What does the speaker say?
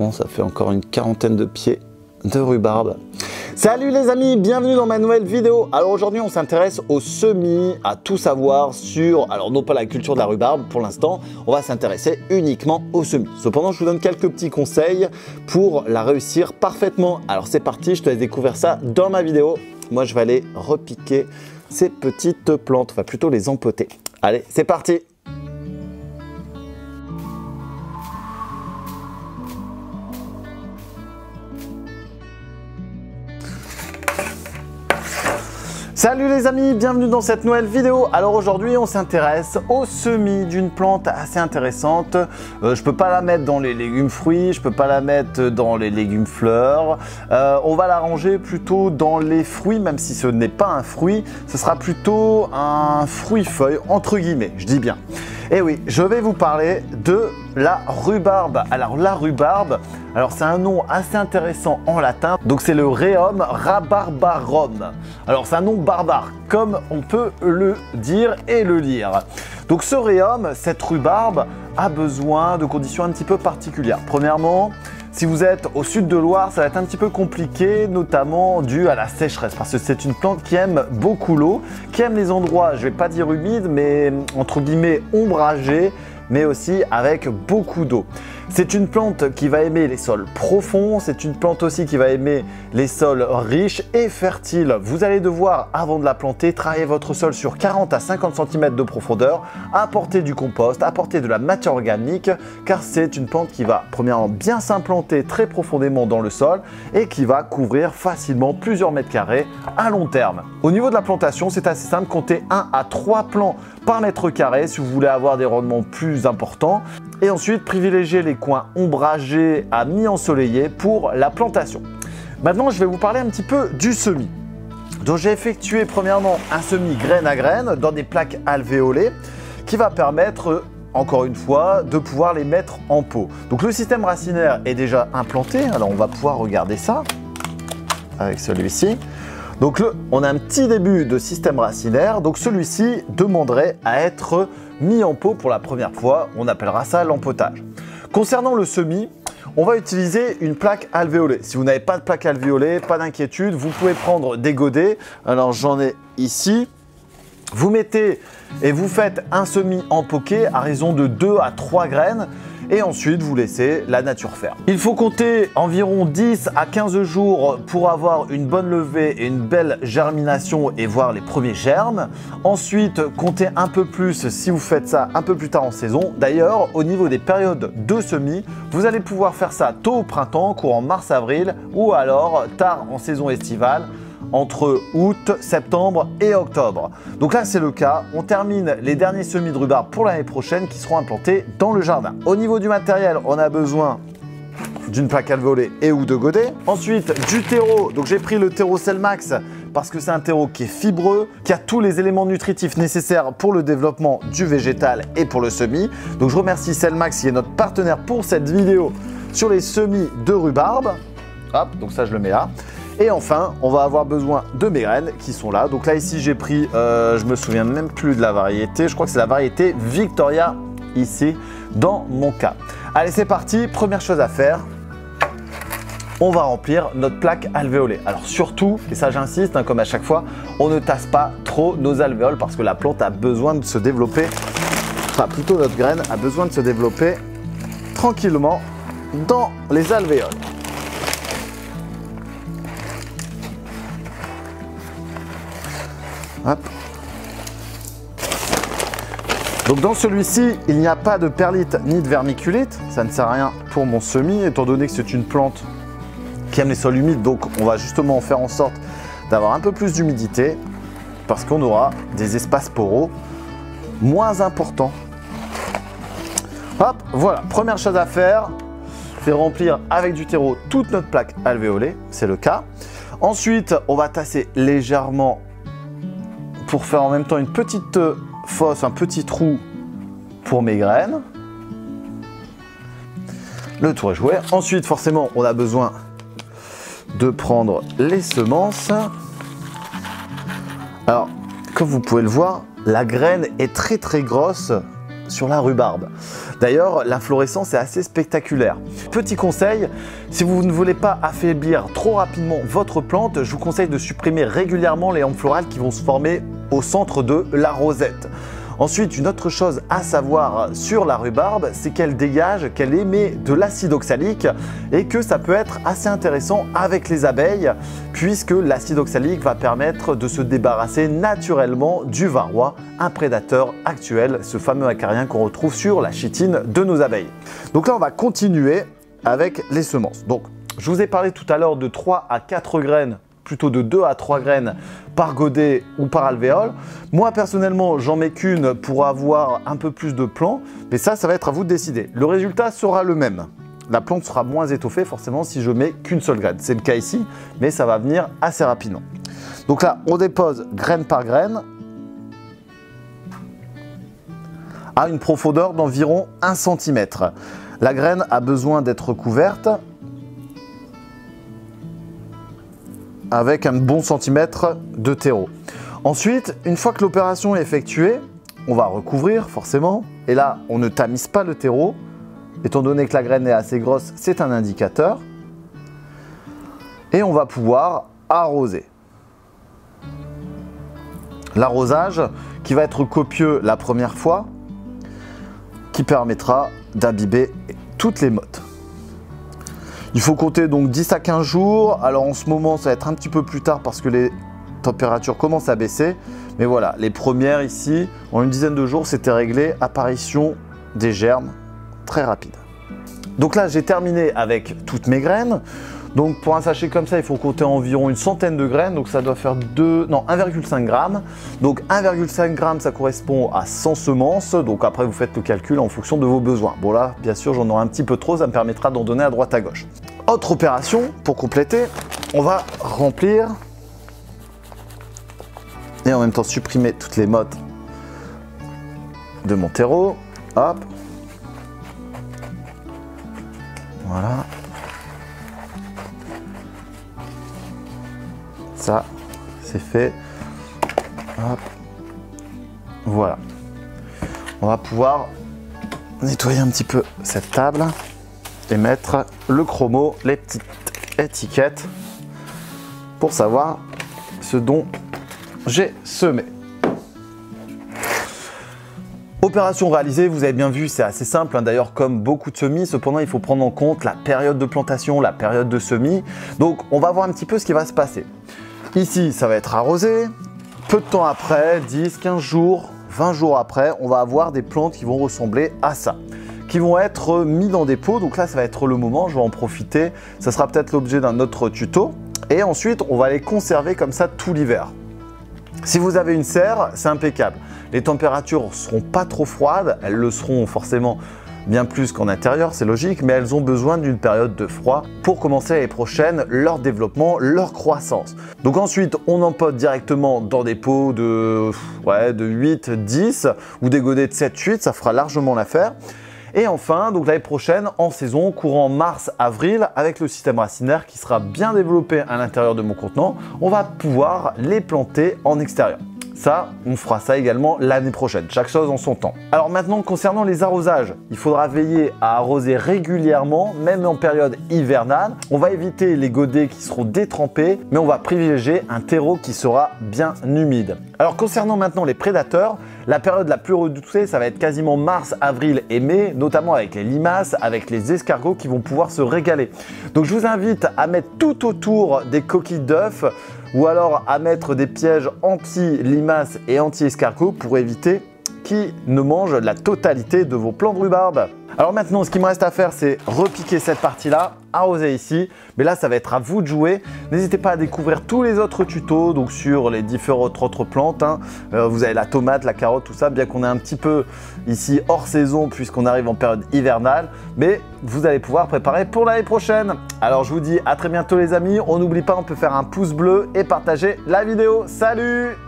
Normalement, ça fait encore une quarantaine de pieds de rhubarbe. Salut les amis, bienvenue dans ma nouvelle vidéo. Alors aujourd'hui, on s'intéresse aux semis, à tout savoir sur, alors non pas la culture de la rhubarbe pour l'instant, on va s'intéresser uniquement aux semis. Cependant, je vous donne quelques petits conseils pour la réussir parfaitement. Alors c'est parti, je te laisse découvrir ça dans ma vidéo. Moi, je vais aller repiquer ces petites plantes, enfin plutôt les empoter. Allez, c'est parti! Salut les amis, bienvenue dans cette nouvelle vidéo. Alors aujourd'hui, on s'intéresse au semis d'une plante assez intéressante. Je peux pas la mettre dans les légumes fruits, je peux pas la mettre dans les légumes fleurs. On va la ranger plutôt dans les fruits, même si ce n'est pas un fruit, ce sera plutôt un fruit-feuille, entre guillemets, je dis bien. Et oui, je vais vous parler de la rhubarbe. Alors la rhubarbe, c'est un nom assez intéressant en latin. Donc c'est le Rheum rhabarbarum. Alors c'est un nom barbare, comme on peut le dire et le lire. Donc ce Rheum, cette rhubarbe, a besoin de conditions un petit peu particulières. Premièrement, si vous êtes au sud de Loire, ça va être un petit peu compliqué, notamment dû à la sécheresse, parce que c'est une plante qui aime beaucoup l'eau, qui aime les endroits, je ne vais pas dire humides, mais entre guillemets ombragés, mais aussi avec beaucoup d'eau. C'est une plante qui va aimer les sols profonds, c'est une plante aussi qui va aimer les sols riches et fertiles. Vous allez devoir, avant de la planter, travailler votre sol sur 40 à 50 cm de profondeur, apporter du compost, apporter de la matière organique, car c'est une plante qui va premièrement bien s'implanter très profondément dans le sol et qui va couvrir facilement plusieurs mètres carrés à long terme. Au niveau de la plantation, c'est assez simple, comptez 1 à 3 plants par mètre carré si vous voulez avoir des rendements plus importants. Et ensuite, privilégiez les coins ombragés à mi-ensoleillés pour la plantation. Maintenant, je vais vous parler un petit peu du semis. Donc, j'ai effectué premièrement un semis graine à graine dans des plaques alvéolées qui va permettre, encore une fois, de pouvoir les mettre en pot. Donc, le système racinaire est déjà implanté. Alors, on va pouvoir regarder ça avec celui-ci. Donc on a un petit début de système racinaire, donc celui-ci demanderait à être mis en pot pour la première fois, on appellera ça l'empotage. Concernant le semis, on va utiliser une plaque alvéolée. Si vous n'avez pas de plaque alvéolée, pas d'inquiétude, vous pouvez prendre des godets. Alors j'en ai ici. Vous mettez et vous faites un semis en poquet à raison de 2 à 3 graines. Et ensuite, vous laissez la nature faire. Il faut compter environ 10 à 15 jours pour avoir une bonne levée et une belle germination et voir les premiers germes. Ensuite, comptez un peu plus si vous faites ça un peu plus tard en saison. D'ailleurs, au niveau des périodes de semis, vous allez pouvoir faire ça tôt au printemps, courant mars-avril, ou alors tard en saison estivale, entre août, septembre et octobre. Donc là, c'est le cas. On termine les derniers semis de rhubarbe pour l'année prochaine qui seront implantés dans le jardin. Au niveau du matériel, on a besoin d'une plaque alvéolée et ou de godets. Ensuite, du terreau. Donc j'ai pris le terreau Selmax parce que c'est un terreau qui est fibreux, qui a tous les éléments nutritifs nécessaires pour le développement du végétal et pour le semis. Donc je remercie Selmax qui est notre partenaire pour cette vidéo sur les semis de rhubarbe. Hop, donc ça je le mets là. Et enfin, on va avoir besoin de mes graines qui sont là. Donc là, ici, j'ai pris, je me souviens même plus de la variété. Je crois que c'est la variété Victoria ici, dans mon cas. Allez, c'est parti. Première chose à faire, on va remplir notre plaque alvéolée. Alors surtout, et ça j'insiste, hein, comme à chaque fois, on ne tasse pas trop nos alvéoles parce que la plante a besoin de se développer, enfin plutôt notre graine a besoin de se développer tranquillement dans les alvéoles. Hop. Donc dans celui-ci, il n'y a pas de perlite ni de vermiculite. Ça ne sert à rien pour mon semis, étant donné que c'est une plante qui aime les sols humides. Donc on va justement faire en sorte d'avoir un peu plus d'humidité parce qu'on aura des espaces poreux moins importants. Hop, voilà. Première chose à faire, c'est remplir avec du terreau toute notre plaque alvéolée. C'est le cas. Ensuite, on va tasser légèrement pour faire en même temps une petite fosse, un petit trou pour mes graines. Le tour est joué. Ensuite, forcément, on a besoin de prendre les semences. Alors, comme vous pouvez le voir, la graine est très grosse sur la rhubarbe. D'ailleurs, l'inflorescence est assez spectaculaire. Petit conseil, si vous ne voulez pas affaiblir trop rapidement votre plante, je vous conseille de supprimer régulièrement les lampes florales qui vont se former au centre de la rosette. Ensuite, une autre chose à savoir sur la rhubarbe, c'est qu'elle dégage, qu'elle émet de l'acide oxalique et que ça peut être assez intéressant avec les abeilles puisque l'acide oxalique va permettre de se débarrasser naturellement du varroa, un prédateur actuel, ce fameux acarien qu'on retrouve sur la chitine de nos abeilles. Donc là, on va continuer avec les semences. Donc, je vous ai parlé tout à l'heure de 3 à 4 graines, plutôt de 2 à 3 graines par godet ou par alvéole. Moi personnellement j'en mets qu'une pour avoir un peu plus de plants, mais ça va être à vous de décider. Le résultat sera le même. La plante sera moins étoffée forcément si je mets qu'une seule graine. C'est le cas ici, mais ça va venir assez rapidement. Donc là on dépose graine par graine à une profondeur d'environ 1 cm. La graine a besoin d'être couverte avec un bon centimètre de terreau. Ensuite, une fois que l'opération est effectuée, on va recouvrir forcément. Et là, on ne tamise pas le terreau. Étant donné que la graine est assez grosse, c'est un indicateur. Et on va pouvoir arroser. L'arrosage qui va être copieux la première fois, qui permettra d'imbiber toutes les mottes. Il faut compter donc 10 à 15 jours. Alors en ce moment, ça va être un petit peu plus tard parce que les températures commencent à baisser. Mais voilà, les premières ici, en une dizaine de jours, c'était réglé. Apparition des germes très rapide. Donc là, j'ai terminé avec toutes mes graines. Donc pour un sachet comme ça, il faut compter environ une centaine de graines. Donc ça doit faire 1,5 g. Donc 1,5 g, ça correspond à 100 semences. Donc après, vous faites le calcul en fonction de vos besoins. Bon là, bien sûr, j'en aurai un petit peu trop. Ça me permettra d'en donner à droite à gauche. Autre opération, pour compléter, on va remplir et en même temps supprimer toutes les mottes de mon terreau. Hop. Voilà. Ça, c'est fait. Hop. Voilà. On va pouvoir nettoyer un petit peu cette table et mettre le chromo, les petites étiquettes pour savoir ce dont j'ai semé. Opération réalisée, vous avez bien vu, c'est assez simple, hein, d'ailleurs comme beaucoup de semis, cependant il faut prendre en compte la période de plantation, la période de semis. Donc on va voir un petit peu ce qui va se passer. Ici, ça va être arrosé. Peu de temps après, 10, 15 jours, 20 jours après, on va avoir des plantes qui vont ressembler à ça, qui vont être mis dans des pots. Donc là, ça va être le moment, je vais en profiter. Ça sera peut-être l'objet d'un autre tuto. Et ensuite, on va les conserver comme ça tout l'hiver. Si vous avez une serre, c'est impeccable. Les températures ne seront pas trop froides, elles le seront forcément bien plus qu'en intérieur, c'est logique, mais elles ont besoin d'une période de froid pour commencer l'année prochaine leur développement, leur croissance. Donc ensuite, on empote directement dans des pots de 8, 10 ou des godets de 7, 8, ça fera largement l'affaire. Et enfin, donc l'année prochaine, en saison, courant mars-avril, avec le système racinaire qui sera bien développé à l'intérieur de mon contenant, on va pouvoir les planter en extérieur. Ça, on fera ça également l'année prochaine, chaque chose en son temps. Alors maintenant, concernant les arrosages, il faudra veiller à arroser régulièrement, même en période hivernale. On va éviter les godets qui seront détrempés, mais on va privilégier un terreau qui sera bien humide. Alors concernant maintenant les prédateurs, la période la plus redoutée, ça va être quasiment mars, avril et mai, notamment avec les limaces, avec les escargots qui vont pouvoir se régaler. Donc je vous invite à mettre tout autour des coquilles d'œufs ou alors à mettre des pièges anti-limaces et anti-escargots pour éviter qu'ils ne mangent la totalité de vos plants de rhubarbe. Alors maintenant, ce qui me reste à faire, c'est repiquer cette partie-là, arroser ici. Mais là, ça va être à vous de jouer. N'hésitez pas à découvrir tous les autres tutos donc sur les différentes autres plantes. Vous avez la tomate, la carotte, tout ça, bien qu'on est un petit peu ici hors saison puisqu'on arrive en période hivernale. Mais vous allez pouvoir préparer pour l'année prochaine. Alors, je vous dis à très bientôt les amis. On n'oublie pas, on peut faire un pouce bleu et partager la vidéo. Salut!